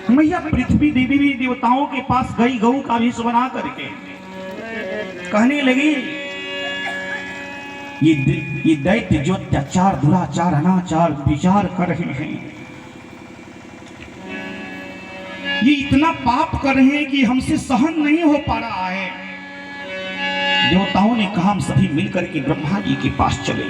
मैया पृथ्वी देवी भी देवताओं के पास गई, गऊ का वेश बना करके कहने लगी, ये दैत्य जो अत्याचार, दुराचार, अनाचार, विचार कर रहे हैं, ये इतना पाप कर रहे हैं कि हमसे सहन नहीं हो पा रहा है। देवताओं ने कहा हम सभी मिलकर के ब्रह्मा जी के पास चले।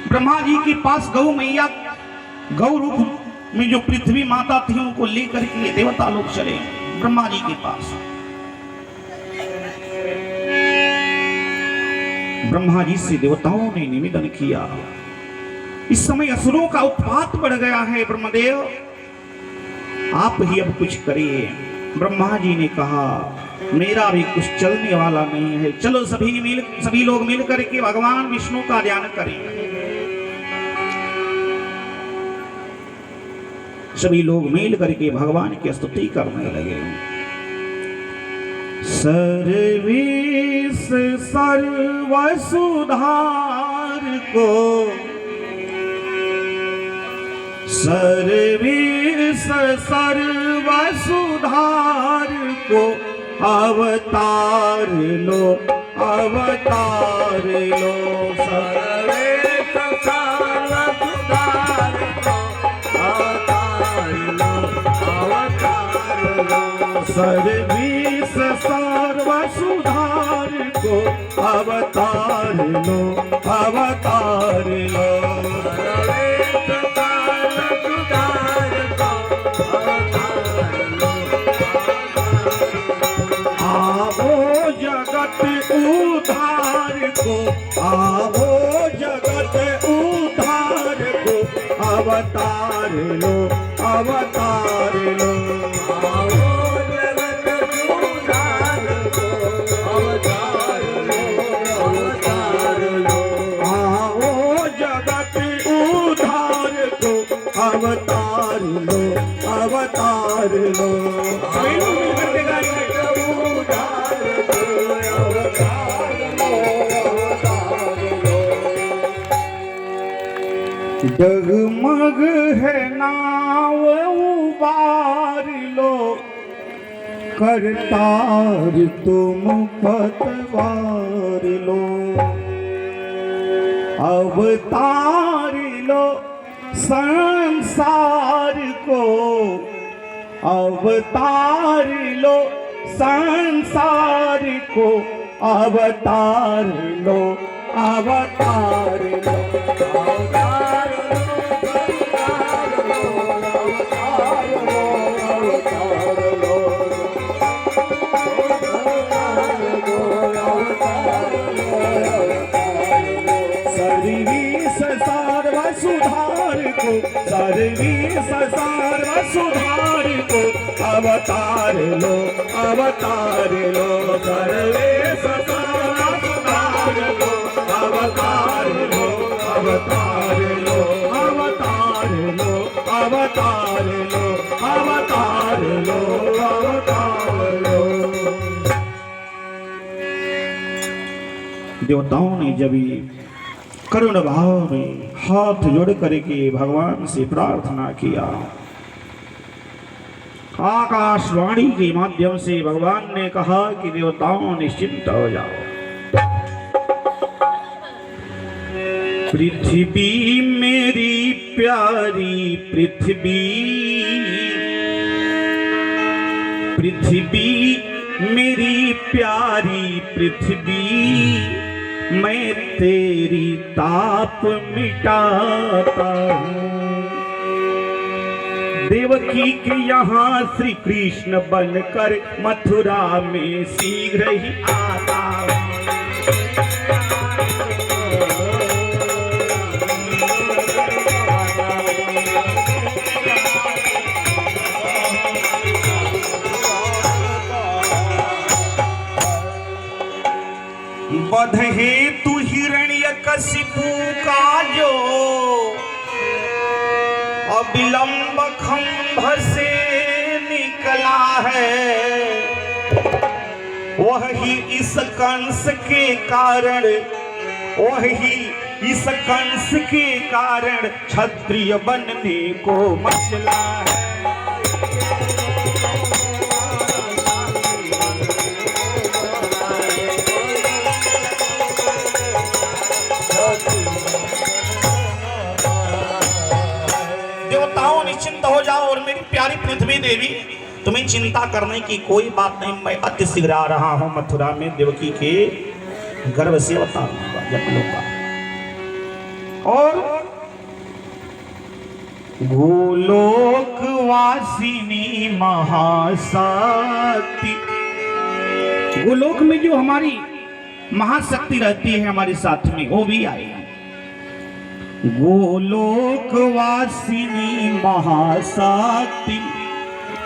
ब्रह्मा जी के पास गौ मैया, गौ रूप में जो पृथ्वी माता थी उनको लेकर के देवता लोग चले ब्रह्मा जी के पास। ब्रह्मा जी से देवताओं ने निवेदन किया, इस समय असुरों का उत्पात बढ़ गया है, ब्रह्मदेव आप ही अब कुछ करिए। ब्रह्मा जी ने कहा मेरा भी कुछ चलने वाला नहीं है, चलो सभी लोग मिल करके भगवान विष्णु का ध्यान करें। सभी लोग मिल करके भगवान की स्तुति करने लगे। सर्वेश सर्व सुधार को, सर्वेश सर्व सुधार को अवतार लो, अवतार लो। सर्वेश सर्व सुधार को अवतार लो, अवतार लो। सर्वेश सर्व सुधार को अवतार लो, अवतार लो। आवो जगत उद्धार को अवतार लो, अवतार लो। आवो जगत उद्धार को अवतार लो, अवतार लो। आवो जगत उद्धार को अवतार लो, अवतार लो। डगमग है नाव उबार लो, करतार तुम पतवार लो। अवतार लो संसार को, अवतार लो संसार को, अवतार लो, अवतार लो। अवतार सर्वेश सर्व सुधार को अवतार लो, अवतार लो। सर्वेश सर्व सुधार को अवतार लो, अवतार लो, अवतार लो, अवतार लो, अवतार लो, अवतार लो। देवताओं ने जब करुण भाव में हाथ जोड़ करके भगवान से प्रार्थना किया, आकाशवाणी के माध्यम से भगवान ने कहा कि देवताओं निश्चिंत हो जाओ। पृथ्वी मेरी प्यारी पृथ्वी, पृथ्वी मेरी प्यारी पृथ्वी, मैं तेरी ताप मिटाता हूँ। देवकी के यहाँ श्री कृष्ण बनकर मथुरा में शीघ्र ही आता हूँ। वध हेतु हिरण्यकशिपु का जो अविलंब खंभ से निकला है, वही इस कंस के कारण, वही इस कंस के कारण क्षत्रिय बनने को मचला है। प्यारी पृथ्वी देवी, तुम्हें चिंता करने की कोई बात नहीं। मैं अति शीघ्र आ रहा हूं मथुरा में देवकी के गर्भ से अवतार लूंगा। और गोलोक वासिनी महाशक्ति, गोलोक में जो हमारी महाशक्ति रहती है हमारे साथ में, वो भी आएगी। गोलोक वासिनी महाशक्ति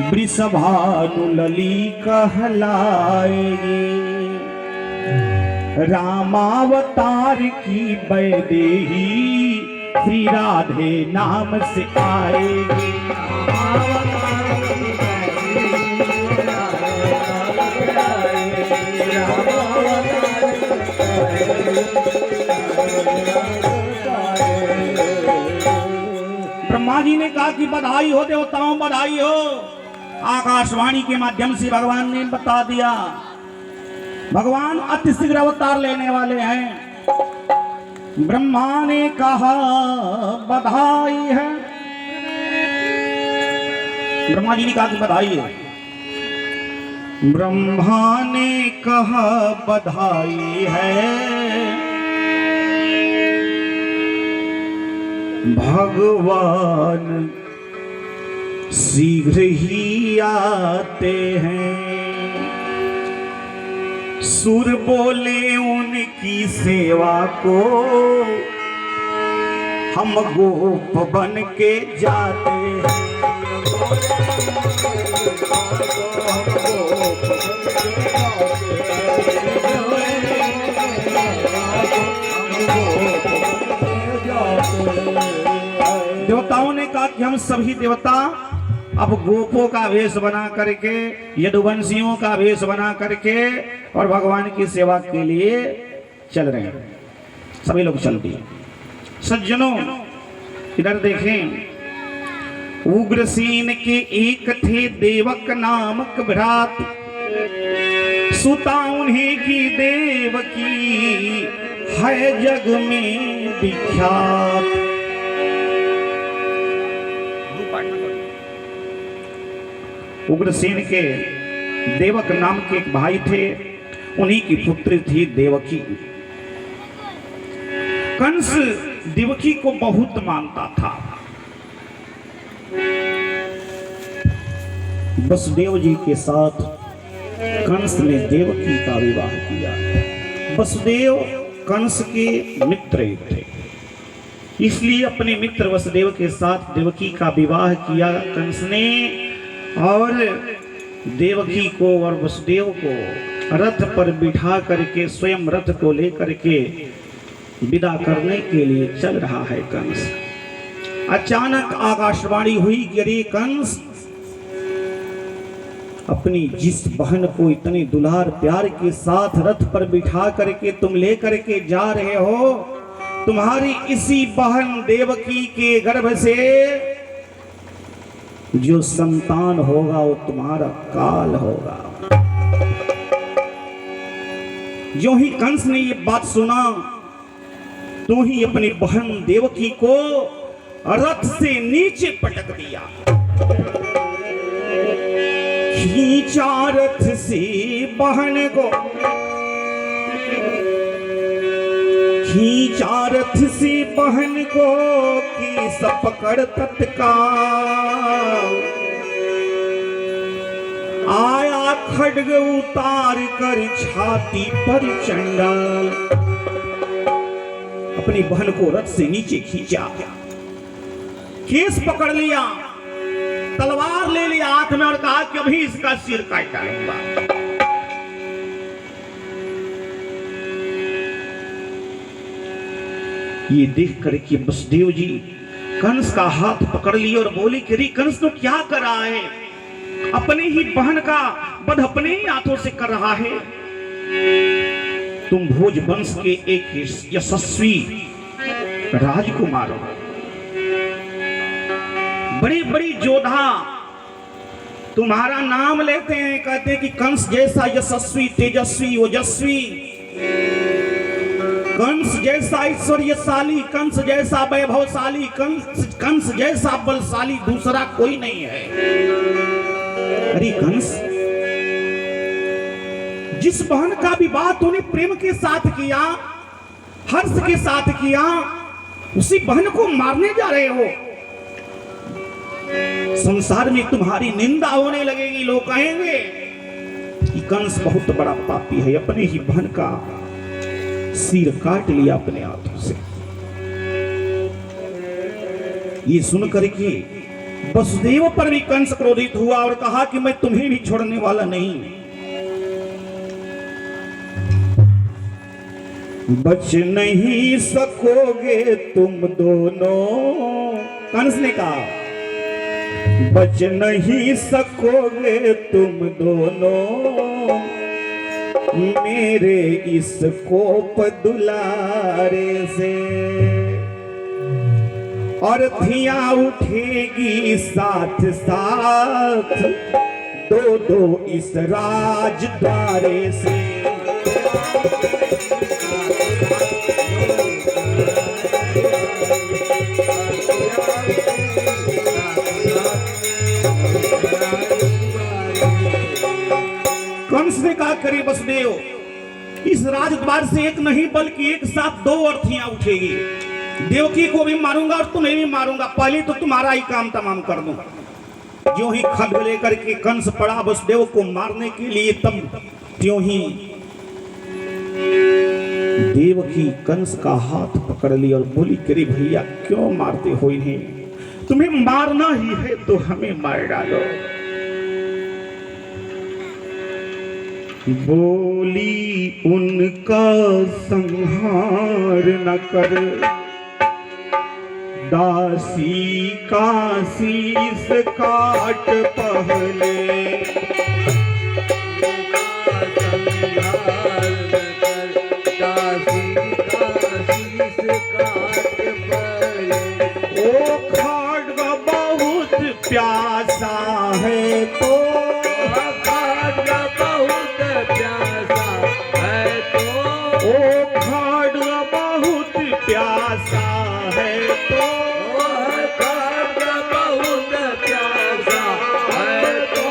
वृषभानुलली कहलाएगी। रामावतार की वैदेही श्री राधे नाम से आएगी। ब्रह्मा जी ने कहा कि बधाई हो देवताओं, बधाई हो। आकाशवाणी के माध्यम से भगवान ने बता दिया, भगवान अति शीघ्र अवतार लेने वाले हैं। ब्रह्मा ने कहा बधाई है, ब्रह्मा जी ने कहा कि बधाई है। ब्रह्मा ने कहा बधाई है, भगवान शीघ्र ही आते हैं। सुर बोले उनकी सेवा को, हम गोप बन के जाते हैं। देवताओं ने कहा कि हम सभी देवता अब गोपों का वेश बना करके, यदुवंशियों का वेश बना करके और भगवान की सेवा के लिए चल रहे हैं। सभी लोग चल दिए। सज्जनों इधर देखें, उग्रसेन के एक थे देवक नामक भ्रात, सुता उन्हीं की देवकी है जग में विख्यात। उग्रसेन के देवक नाम के एक भाई थे, उन्हीं की पुत्री थी देवकी। कंस देवकी को बहुत मानता था। वसुदेव जी के साथ कंस ने देवकी का विवाह किया। वसुदेव कंस के मित्र थे, इसलिए अपने मित्र वसुदेव के साथ देवकी का विवाह किया कंस ने। और देवकी को और वसुदेव को रथ पर बिठा करके स्वयं रथ को लेकर के विदा करने के लिए चल रहा है कंस। अचानक आकाशवाणी हुई कि अरे कंस, अपनी जिस बहन को इतने दुलार प्यार के साथ रथ पर बिठा करके तुम लेकर के जा रहे हो, तुम्हारी इसी बहन देवकी के गर्भ से जो संतान होगा वो तुम्हारा काल होगा। जो ही कंस ने ये बात सुना, तो ही अपनी बहन देवकी को रथ से नीचे पटक दिया। खींचा रथ से बहन को, खींचा रथ से बहन को की पकड़ तत्काल। आया खड्ग उतार कर छाती पर चंडाल। अपनी बहन को रथ से नीचे खींचा, केस पकड़ लिया, तलवार ले लिया हाथ में और कहा कि अभी इसका सिर काट डालूंगा। ये देख करके वसुदेव जी कंस का हाथ पकड़ लिए और बोले कि कंस तो क्या कर रहा है, अपने ही बहन का वध अपने ही हाथों से कर रहा है। तुम भोज वंश के एक यशस्वी राजकुमार हो, बड़ी बड़ी योद्धा तुम्हारा नाम लेते हैं, कहते हैं कि कंस जैसा यशस्वी, तेजस्वी, ओजस्वी, कंस जैसा ऐश्वर्यशाली, कंस जैसा वैभवशाली, कंस जैसा बलशाली दूसरा कोई नहीं है। अरे कंस, जिस बहन का विवाह तूने प्रेम के साथ किया, हर्ष के साथ किया, उसी बहन को मारने जा रहे हो। संसार में तुम्हारी निंदा होने लगेगी, लोग कहेंगे कि कंस बहुत बड़ा पापी है, अपने ही बहन का सिर काट लिया अपने हाथों से। ये सुन करके वसुदेव पर भी कंस क्रोधित हुआ और कहा कि मैं तुम्हें भी छोड़ने वाला नहीं। बच नहीं सकोगे तुम दोनों, कंस ने कहा, बच नहीं सकोगे तुम दोनों मेरे इस कोप दुलारे से, और थियां उठेगी साथ साथ दो दो इस राजद्वारे से। कंस ने कहा, करे वसुदेव, इस राजद्वार से एक नहीं बल्कि एक साथ दो अर्थियां उठेगी। देवकी को भी मारूंगा और तुम्हें भी मारूंगा, पहले तो तुम्हारा ही काम तमाम कर दूंगा। जो ही खड्ग लेकर के कंस पड़ा वसुदेव को मारने के लिए, तब त्यों ही देवकी कंस का हाथ पकड़ ली और बोली, करे भैया क्यों मारते हो इन्हें, तुम्हें मारना ही है तो हमें मार डालो। बोली उनका संहार न कर, दासी का शीस काट पहले, ओ खड्ग बहुत प्यासा है तो, खड्ग बहुत प्यासा है तो, ओ खड्ग बहुत प्यासा है तो, खड्ग बहुत प्यासा है तो,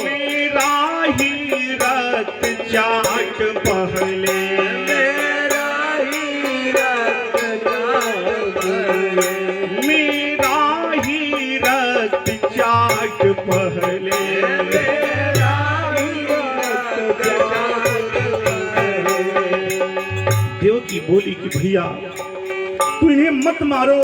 मेरा ही रक्त चाट पहले, पहले देव की बोली कि भैया तू इन्हें मत मारो,